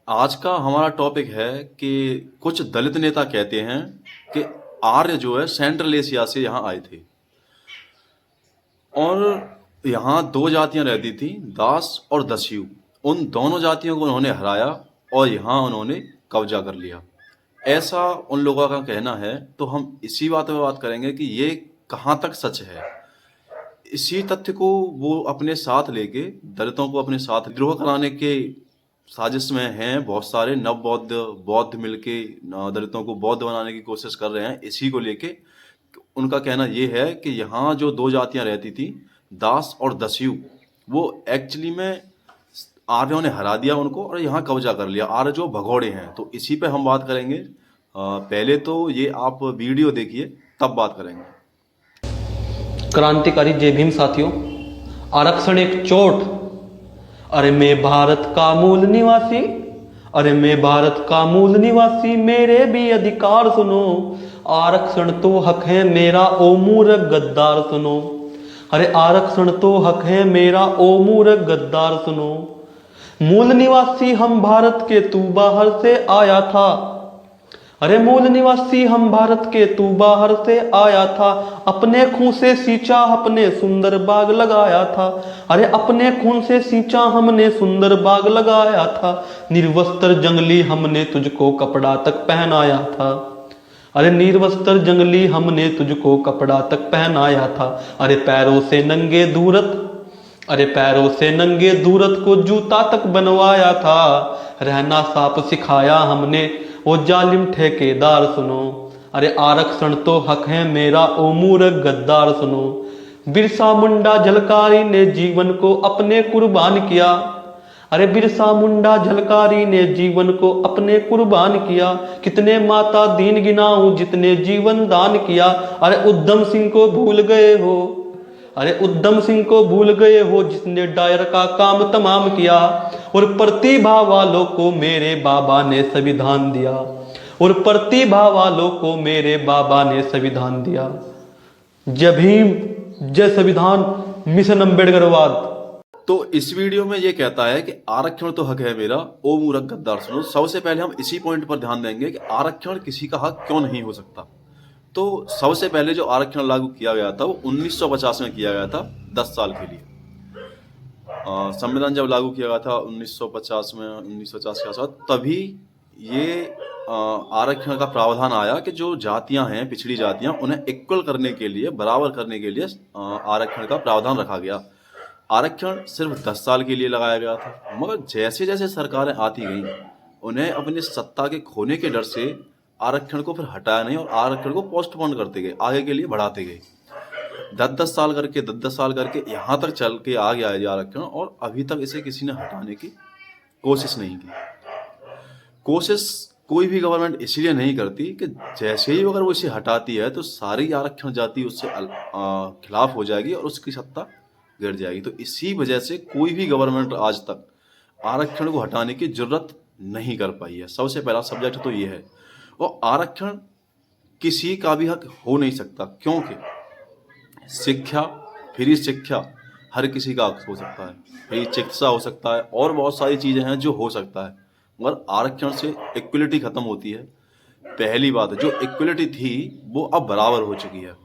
आज का हमारा टॉपिक है कि कुछ दलित नेता कहते हैं कि आर्य जो है सेंट्रल एशिया से यहाँ आए थे और यहाँ दो जातियाँ रहती थी, दास और दस्यु। उन दोनों जातियों को उन्होंने हराया और यहाँ उन्होंने कब्जा कर लिया, ऐसा उन लोगों का कहना है। तो हम इसी बात पे बात करेंगे कि ये कहाँ तक सच है। इसी तथ्य को वो अपने साथ लेके दलितों को अपने साथ विद्रोह कराने के साजिश में हैं। बहुत सारे नव बौद्ध बौद्ध मिलके दलितों को बौद्ध बनाने की कोशिश कर रहे हैं। इसी को लेके उनका कहना ये है कि यहाँ जो दो जातियां रहती थी, दास और दस्यु, वो एक्चुअली में आर्यों ने हरा दिया उनको और यहाँ कब्जा कर लिया। आर्य जो भगोड़े हैं, तो इसी पे हम बात करेंगे। पहले तो ये आप वीडियो देखिए, तब बात करेंगे। क्रांतिकारी जय भीम साथियों। आरक्षण एक चोट। अरे मैं भारत का मूल निवासी, अरे मैं भारत का मूल निवासी, मेरे भी अधिकार सुनो। आरक्षण तो हक है मेरा, ओ मूर्ख गद्दार सुनो। अरे आरक्षण तो हक है मेरा, ओ मूर्ख गद्दार सुनो। मूल निवासी हम भारत के, तू बाहर से आया था। अरे मूल निवासी हम भारत के, तू बाहर से आया था। अपने खून से सींचा, अपने सुंदर बाग लगाया था। अरे अपने खून से सींचा, हमने सुंदर बाग लगाया था। निर्वस्त्र जंगली हमने तुझको कपड़ा तक पहनाया था। अरे निर्वस्त्र जंगली हमने तुझको कपड़ा तक पहनाया था। अरे पैरों से नंगे दूरत, अरे पैरों से नंगे दूरत को जूता तक बनवाया था। रहना साफ सिखाया हमने, ओ जालिम ठेकेदार सुनो। अरे आरक्षण तो हक है मेरा, ओ मूर्ख गद्दार सुनो। बिरसा मुंडा झलकारी ने जीवन को अपने कुर्बान किया। अरे बिरसा मुंडा झलकारी ने जीवन को अपने कुर्बान किया। कितने माता दीन गिनाऊं जितने जीवन दान किया। अरे उद्धम सिंह को भूल गए हो, अरे उद्धम सिंह को भूल गए हो जिसने डायर का काम तमाम किया। और प्रतिभा वालों को मेरे बाबा ने संविधान दिया। और प्रतिभा वालों को मेरे बाबा ने संविधान दिया। जय भीम, जय संविधान, मिशन अम्बेडकरवाद। तो इस वीडियो में ये कहता है कि आरक्षण तो हक है मेरा, ओ मूर्ख गद्दार सुनो। सबसे पहले हम इसी पॉइंट पर ध्यान देंगे कि आरक्षण किसी का हक क्यों नहीं हो सकता। तो सबसे पहले जो आरक्षण लागू किया गया था वो 1950 में किया गया था, 10 साल के लिए। संविधान जब लागू किया गया था 1950 में, 1950 के आसपास, तभी ये आरक्षण का प्रावधान आया कि जो जातियां हैं, पिछड़ी जातियां, उन्हें इक्वल करने के लिए, बराबर करने के लिए आरक्षण का प्रावधान रखा गया। आरक्षण सिर्फ 10 साल के लिए लगाया गया था, मगर जैसे जैसे सरकारें आती गईं, उन्हें अपनी सत्ता के खोने के डर से आरक्षण को फिर हटाया नहीं और आरक्षण को पोस्टपोन करते गए, आगे के लिए बढ़ाते गए। 10-10 साल करके, 10-10 साल करके यहाँ तक चल के आ गया है ये आरक्षण, और अभी तक इसे किसी ने हटाने की कोशिश नहीं की। कोशिश कोई भी गवर्नमेंट इसलिए नहीं करती कि जैसे ही अगर वो इसे हटाती है तो सारी आरक्षण जाति उससे खिलाफ हो जाएगी और उसकी सत्ता गिर जाएगी। तो इसी वजह से कोई भी गवर्नमेंट आज तक आरक्षण को हटाने की जरूरत नहीं कर पाई है। सबसे पहला सब्जेक्ट तो ये है। और आरक्षण किसी का भी हक हो नहीं सकता, क्योंकि शिक्षा, फ्री शिक्षा हर किसी का हक हो सकता है, फ्री चिकित्सा हो सकता है, और बहुत सारी चीज़ें हैं जो हो सकता है, मगर आरक्षण से इक्वलिटी खत्म होती है। पहली बात है, जो इक्वलिटी थी वो अब बराबर हो चुकी है।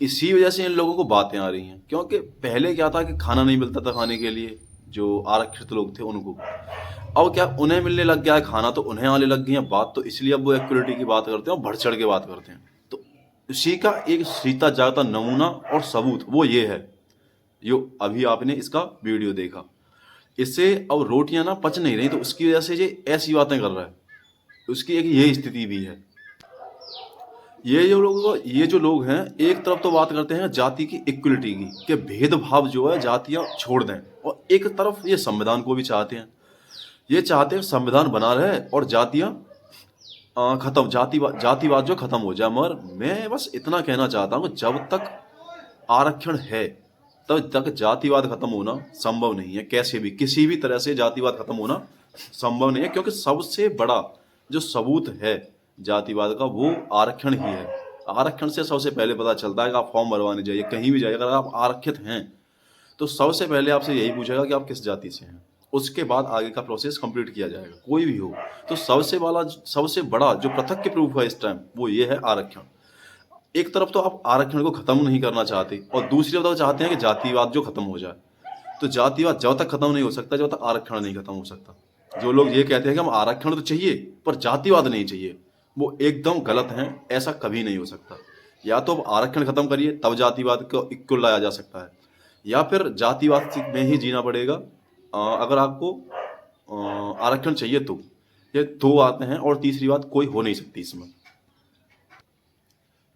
इसी वजह से इन लोगों को बातें आ रही हैं, क्योंकि पहले क्या था कि खाना नहीं मिलता था खाने के लिए, जो आरक्षित लोग थे उनको। अब क्या उन्हें मिलने लग गया है खाना, तो उन्हें आने लग गई है बात, तो इसलिए अब वो इक्वलिटी की बात करते हैं और बढ़ चढ़ के बात करते हैं। तो इसी का एक सीता जाता नमूना और सबूत वो ये है, जो अभी आपने इसका वीडियो देखा। इससे अब रोटियां ना पच नहीं रही, तो उसकी वजह से ये ऐसी बातें कर रहा है। उसकी एक ये स्थिति भी है। ये जो लोग हैं, एक तरफ तो बात करते हैं जाति की इक्वलिटी की, कि भेदभाव जो है जातियां छोड़ दें, और एक तरफ ये संविधान को भी चाहते हैं। ये चाहते हैं संविधान बना रहे और जातियां खत्म, जातिवाद जो खत्म हो जाए। मगर मैं बस इतना कहना चाहता हूँ, जब तक आरक्षण है तब तक जातिवाद खत्म होना संभव नहीं है। कैसे भी, किसी भी तरह से जातिवाद खत्म होना संभव नहीं है, क्योंकि सबसे बड़ा जो सबूत है जातिवाद का वो आरक्षण ही है। आरक्षण से सबसे पहले पता चलता है कि आप फॉर्म भरवाने जाइए, कहीं भी जाइए, अगर आप आरक्षित हैं तो सबसे पहले आपसे यही पूछेगा कि आप किस जाति से हैं। उसके बाद आगे का प्रोसेस कंप्लीट किया जाएगा, कोई भी हो। तो सबसे बड़ा जो पृथक के प्रूफ है इस टाइम, वो ये है आरक्षण। एक तरफ तो आप आरक्षण को खत्म नहीं करना चाहते और दूसरी तरफ चाहते हैं कि जातिवाद जो खत्म हो जाए। तो जातिवाद जब तक खत्म नहीं हो सकता जब तक आरक्षण नहीं खत्म हो सकता। जो लोग ये कहते हैं कि हम आरक्षण तो चाहिए पर जातिवाद नहीं चाहिए, वो एकदम गलत हैं। ऐसा कभी नहीं हो सकता। या तो आप आरक्षण खत्म करिए तब जातिवाद को इक्वल लाया जा सकता है, या फिर जातिवाद में ही जीना पड़ेगा अगर आपको आरक्षण चाहिए तो। ये दो बातें हैं और तीसरी बात कोई हो नहीं सकती इसमें।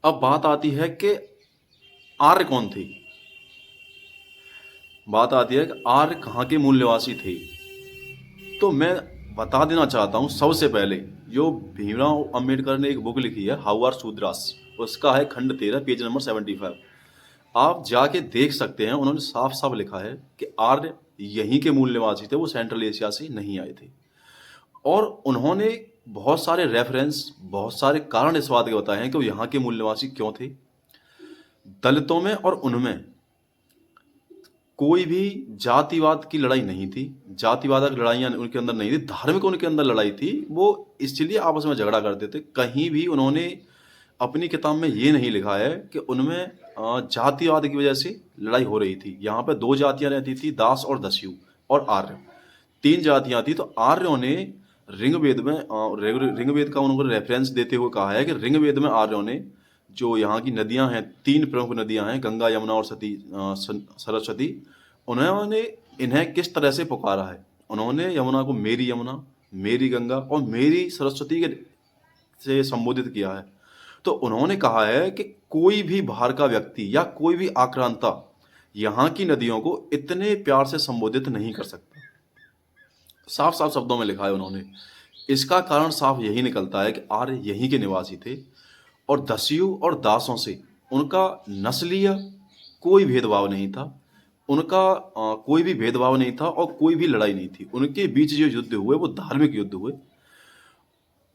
अब बात आती है कि आर्य कौन थे। बात आती है कि आर्य कहाँ के मूल निवासी थे। तो मैं बता देना चाहता हूँ सबसे पहले, जो भीमराव अंबेडकर ने एक बुक लिखी है हाउ आर शूद्रास, उसका है खंड 13 पेज नंबर 75। आप जाके देख सकते हैं, उन्होंने साफ साफ लिखा है कि आर्य यहीं के मूल निवासी थे, वो सेंट्रल एशिया से नहीं आए थे। और उन्होंने बहुत सारे रेफरेंस, बहुत सारे कारण इस बात के बताए हैं कि वो यहाँ के मूल निवासी क्यों थे। दलितों में और उनमें कोई भी जातिवाद की लड़ाई नहीं थी, जातिवाद की लड़ाइयाँ उनके अंदर नहीं थी, धार्मिक उनके अंदर लड़ाई थी। वो इसलिए आपस में झगड़ा करते थे। कहीं भी उन्होंने अपनी किताब में ये नहीं लिखा है कि उनमें जातिवाद की वजह से लड़ाई हो रही थी। यहाँ पे दो जातियाँ रहती थी, दास और दस्यु और आर्य, तीन जातियाँ थी। तो आर्यों ने ऋग्वेद में ऋग्वेद का उन्होंने रेफरेंस देते हुए कहा है कि ऋग्वेद में आर्यों ने जो यहाँ की नदियाँ हैं, तीन प्रमुख नदियाँ हैं, गंगा, यमुना और सरस्वती, उन्होंने इन्हें किस तरह से पुकारा है। उन्होंने यमुना को मेरी यमुना, मेरी गंगा और मेरी सरस्वती के से संबोधित किया है। तो उन्होंने कहा है कि कोई भी बाहर का व्यक्ति या कोई भी आक्रांता यहाँ की नदियों को इतने प्यार से संबोधित नहीं कर सकता। साफ साफ शब्दों में लिखा है उन्होंने। इसका कारण साफ यही निकलता है कि आर्य यहीं के निवासी थे और दस्यु और दासों से उनका नस्लीय कोई भेदभाव नहीं था, उनका कोई भी भेदभाव नहीं था और कोई भी लड़ाई नहीं थी। उनके बीच जो युद्ध हुए वो धार्मिक युद्ध हुए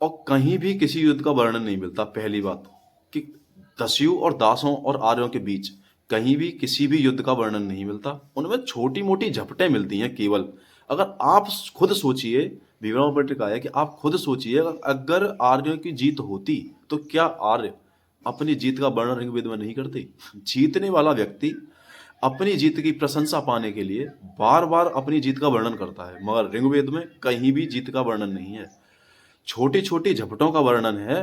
और कहीं भी किसी युद्ध का वर्णन नहीं मिलता। पहली बात कि दस्यु और दासों और आर्यों के बीच कहीं भी किसी भी युद्ध का वर्णन नहीं मिलता। उनमें छोटी मोटी झपटें मिलती हैं केवल। अगर आप खुद सोचिए, भीमराव अम्बेडकर का है कि आप खुद सोचिए, अगर आर्यों की जीत होती तो क्या आर्य अपनी जीत का वर्णन ऋग्वेद में नहीं करते? जीतने वाला व्यक्ति अपनी जीत की प्रशंसा पाने के लिए बार बार अपनी जीत का वर्णन करता है, मगर ऋग्वेद में कहीं भी जीत का वर्णन नहीं है। छोटी छोटी झपटों का वर्णन है,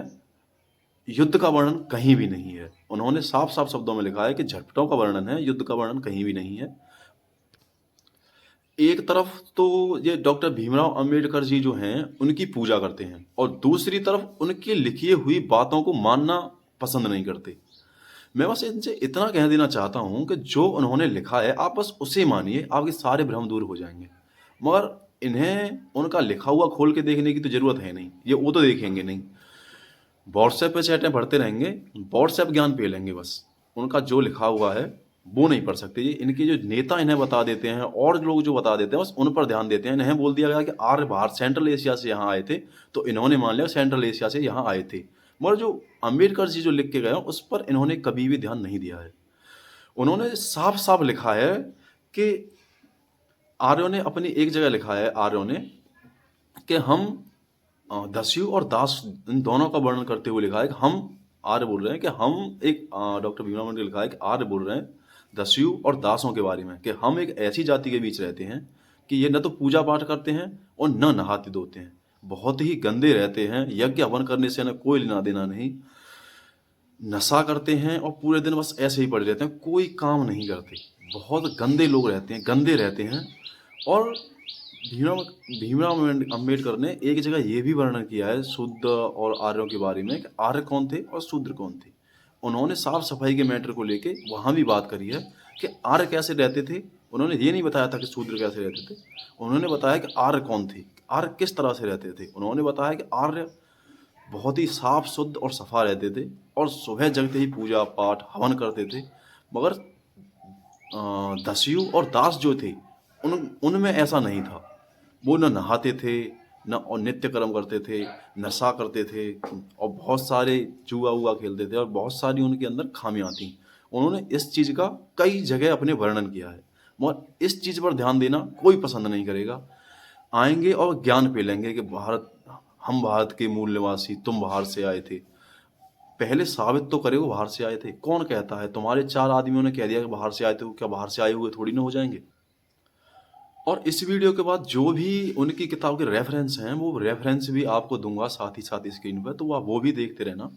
युद्ध का वर्णन कहीं भी नहीं है। उन्होंने साफ साफ शब्दों में लिखा है कि झपटों का वर्णन है, युद्ध का वर्णन कहीं भी नहीं है। एक तरफ तो ये डॉक्टर भीमराव अंबेडकर जी जो हैं उनकी पूजा करते हैं और दूसरी तरफ उनकी लिखी हुई बातों को मानना पसंद नहीं करते। मैं बस इनसे इतना कह देना चाहता हूं कि जो उन्होंने लिखा है आप बस उसे मानिए, आपके सारे भ्रम दूर हो जाएंगे। मगर इन्हें उनका लिखा हुआ खोल के देखने की तो जरूरत है नहीं, ये वो तो देखेंगे नहीं। व्हाट्सएप पे चैटें भरते रहेंगे, व्हाट्सएप ज्ञान पे लेंगे, बस उनका जो लिखा हुआ है वो नहीं पढ़ सकते। ये इनके जो नेता इन्हें बता देते हैं और लोग जो बता देते हैं बस उन पर ध्यान देते हैं। इन्हें बोल दिया गया कि आर्य बाहर सेंट्रल एशिया से यहाँ आए थे, तो इन्होंने मान लिया सेंट्रल एशिया से यहाँ आए थे। मगर जो अंबेडकर जी जो लिख के गए उस पर इन्होंने कभी भी ध्यान नहीं दिया है। उन्होंने साफ साफ लिखा है कि आर्यों ने अपनी एक जगह लिखा है, आर्यों ने कि हम दस्यु और दास इन दोनों का वर्णन करते हुए लिखा है कि हम आर्य बोल रहे हैं कि हम एक डॉक्टर भीमराव अम्बेडकर लिखा है कि आर्य बोल रहे हैं दस्यु और दासों के बारे में कि हम एक ऐसी जाति के बीच रहते हैं कि ये न तो पूजा पाठ करते हैं और न नहाते धोते हैं, बहुत ही गंदे रहते हैं, यज्ञ हवन करने से न कोई लेना देना नहीं, नशा करते हैं और पूरे दिन बस ऐसे ही पड़े रहते हैं, कोई काम नहीं करते, बहुत गंदे लोग रहते हैं, गंदे रहते हैं। और भीमराव अम्बेडकर ने एक जगह ये भी वर्णन किया है शूद्र और आर्यों के बारे में कि आर्य कौन थे और शूद्र कौन थे। उन्होंने साफ सफाई के मैटर को लेके वहाँ भी बात करी है कि आर्य कैसे रहते थे। उन्होंने ये नहीं बताया था कि शूद्र कैसे रहते थे, उन्होंने बताया कि आर्य कौन थे, आर्य किस तरह से रहते थे। उन्होंने बताया कि आर्य बहुत ही साफ शुद्ध और सफा रहते थे और सुबह जगते ही पूजा पाठ हवन करते थे। मगर दस्यु और दास जो थे उनमें ऐसा नहीं था। वो न नहाते थे न और नित्य कर्म करते थे, नशा करते थे और बहुत सारे जुआ उआ खेलते थे और बहुत सारी उनके अंदर खामियां थी। उन्होंने इस चीज़ का कई जगह अपने वर्णन किया है, मगर इस चीज़ पर ध्यान देना कोई पसंद नहीं करेगा। आएंगे और ज्ञान फैलेंगे कि हम भारत के मूल निवासी, तुम बाहर से आए थे। पहले साबित तो करे वो बाहर से आए थे। कौन कहता है? तुम्हारे 4 आदमियों ने कह दिया कि बाहर से आए थे, वो क्या बाहर से आए हुए थोड़ी ना हो जाएंगे। और इस वीडियो के बाद जो भी उनकी किताब के रेफरेंस हैं, वो रेफरेंस भी आपको दूंगा साथ ही साथ स्क्रीन पर, तो आप वो भी देखते रहना।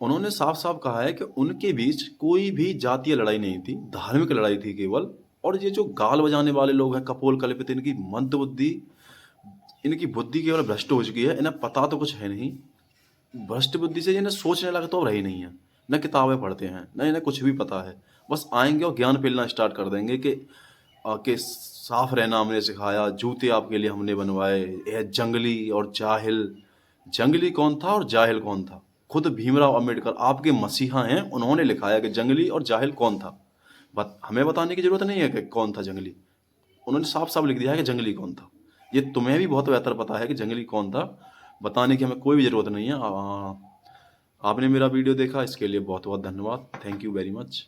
उन्होंने साफ साफ कहा है कि उनके बीच कोई भी जातीय लड़ाई नहीं थी, धार्मिक लड़ाई थी केवल। और ये जो गाल बजाने वाले लोग हैं, कपोल कल्पित, इनकी मंदबुद्धि, इनकी बुद्धि केवल भ्रष्ट हो चुकी है। इन्हें पता तो कुछ है नहीं, भ्रष्ट बुद्धि से इन्हें सोचने लगे तो रही नहीं है। न किताबें पढ़ते हैं, न इन्हें कुछ भी पता है। बस आएंगे और ज्ञान फैलना स्टार्ट कर देंगे कि साफ रहना हमने सिखाया, जूते आपके लिए हमने बनवाए। यह जंगली और जाहिल, जंगली कौन था और जाहिल कौन था? खुद भीमराव अंबेडकर आपके मसीहा हैं, उन्होंने लिखाया कि जंगली और जाहिल कौन था। हमें बताने की जरूरत नहीं है कि कौन था जंगली। उन्होंने साफ साफ लिख दिया है कि जंगली कौन था। ये तुम्हें भी बहुत बेहतर पता है कि जंगली कौन था, बताने की हमें कोई भी जरूरत नहीं है। आपने मेरा वीडियो देखा, इसके लिए बहुत बहुत धन्यवाद। Thank you very much.